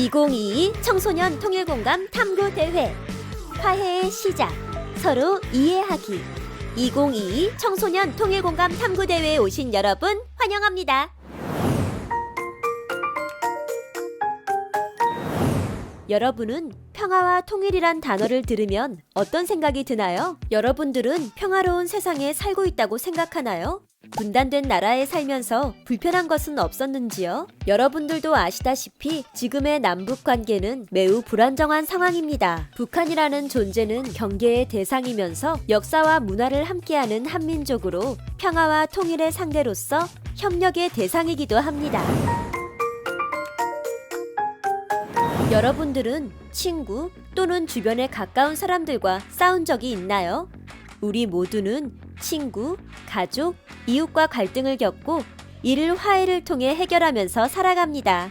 2022 청소년 통일공감 탐구대회 화해의 시작, 서로 이해하기. 2022 청소년 통일공감 탐구대회에 오신 여러분 환영합니다. 여러분은 평화와 통일이란 단어를 들으면 어떤 생각이 드나요? 여러분들은 평화로운 세상에 살고 있다고 생각하나요? 분단된 나라에 살면서 불편한 것은 없었는지요? 여러분들도 아시다시피 지금의 남북 관계는 매우 불안정한 상황입니다. 북한이라는 존재는 경계의 대상이면서 역사와 문화를 함께하는 한민족으로 평화와 통일의 상대로서 협력의 대상이기도 합니다. 여러분들은 친구 또는 주변에 가까운 사람들과 싸운 적이 있나요? 우리 모두는 친구, 가족, 이웃과 갈등을 겪고 이를 화해를 통해 해결하면서 살아갑니다.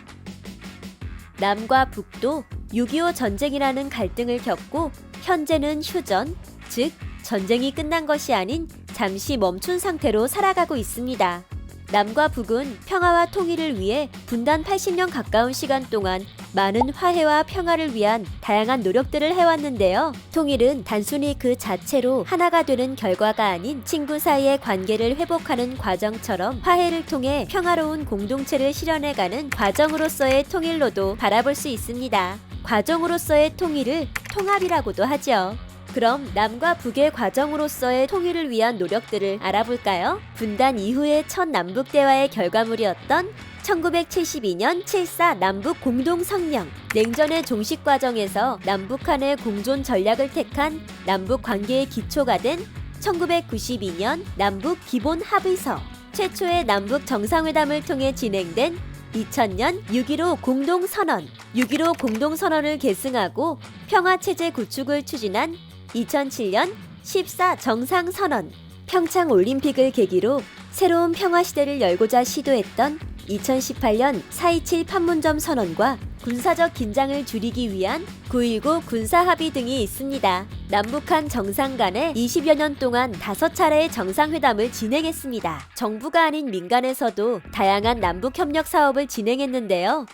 남과 북도 6.25 전쟁이라는 갈등을 겪고 현재는 휴전, 즉 전쟁이 끝난 것이 아닌 잠시 멈춘 상태로 살아가고 있습니다. 남과 북은 평화와 통일을 위해 분단 80년 가까운 시간 동안 많은 화해와 평화를 위한 다양한 노력들을 해왔는데요. 통일은 단순히 그 자체로 하나가 되는 결과가 아닌 친구 사이의 관계를 회복하는 과정처럼 화해를 통해 평화로운 공동체를 실현해가는 과정으로서의 통일로도 바라볼 수 있습니다. 과정으로서의 통일을 통합이라고도 하죠. 그럼 남과 북의 과정으로서의 통일을 위한 노력들을 알아볼까요? 분단 이후의 첫 남북대화의 결과물이었던 1972년 7.4 남북 공동성명, 냉전의 종식 과정에서 남북한의 공존 전략을 택한 남북 관계의 기초가 된 1992년 남북 기본 합의서, 최초의 남북 정상회담을 통해 진행된 2000년 6.15 공동선언, 6.15 공동선언을 계승하고 평화체제 구축을 추진한 2007년 14 정상선언, 평창올림픽을 계기로 새로운 평화시대를 열고자 시도했던 2018년 4.27 판문점 선언과 군사적 긴장을 줄이기 위한 9.19 군사합의 등이 있습니다. 남북한 정상 간에 20여 년 동안 5차례의 정상회담을 진행했습니다. 정부가 아닌 민간에서도 다양한 남북협력 사업을 진행했는데요.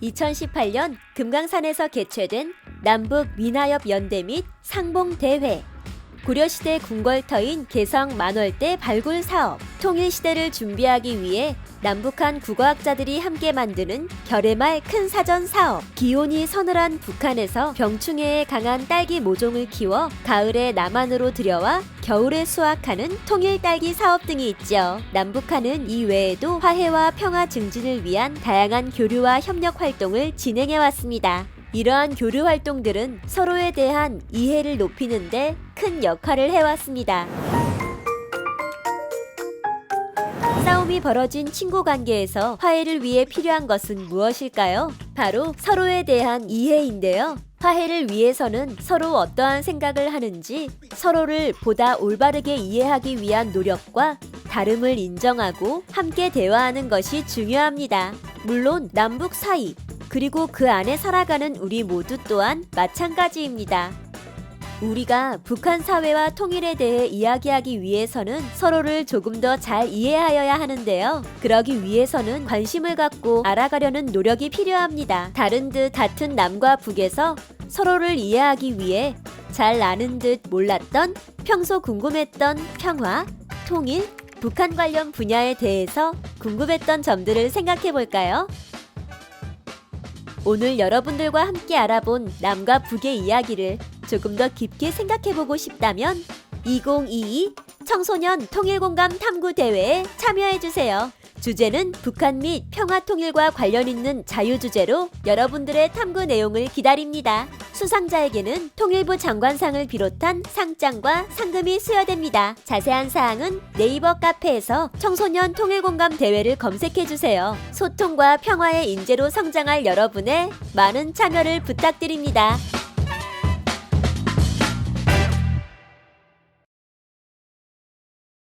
2018년 금강산에서 개최된 남북 민화협 연대 및 상봉대회, 고려시대 궁궐터인 개성 만월대 발굴 사업, 통일시대를 준비하기 위해 남북한 국어학자들이 함께 만드는 결의말 큰 사전 사업, 기온이 서늘한 북한에서 병충해에 강한 딸기 모종을 키워 가을에 남한으로 들여와 겨울에 수확하는 통일딸기 사업 등이 있죠. 남북한은 이 외에도 화해와 평화 증진을 위한 다양한 교류와 협력 활동을 진행해왔습니다. 이러한 교류 활동들은 서로에 대한 이해를 높이는 데 큰 역할을 해왔습니다. 싸움이 벌어진 친구 관계에서 화해를 위해 필요한 것은 무엇일까요? 바로 서로에 대한 이해인데요. 화해를 위해서는 서로 어떠한 생각을 하는지 서로를 보다 올바르게 이해하기 위한 노력과 다름을 인정하고 함께 대화하는 것이 중요합니다. 물론 남북 사이, 그리고 그 안에 살아가는 우리 모두 또한 마찬가지입니다. 우리가 북한 사회와 통일에 대해 이야기하기 위해서는 서로를 조금 더 잘 이해하여야 하는데요. 그러기 위해서는 관심을 갖고 알아가려는 노력이 필요합니다. 다른 듯 같은 남과 북에서 서로를 이해하기 위해 잘 아는 듯 몰랐던, 평소 궁금했던 평화, 통일, 북한 관련 분야에 대해서 궁금했던 점들을 생각해 볼까요? 오늘 여러분들과 함께 알아본 남과 북의 이야기를 조금 더 깊게 생각해보고 싶다면 2022 청소년 통일공감 탐구대회에 참여해주세요. 주제는 북한 및 평화통일과 관련 있는 자유주제로 여러분들의 탐구 내용을 기다립니다. 수상자에게는 통일부 장관상을 비롯한 상장과 상금이 수여됩니다. 자세한 사항은 네이버 카페에서 청소년 통일공감 대회를 검색해주세요. 소통과 평화의 인재로 성장할 여러분의 많은 참여를 부탁드립니다.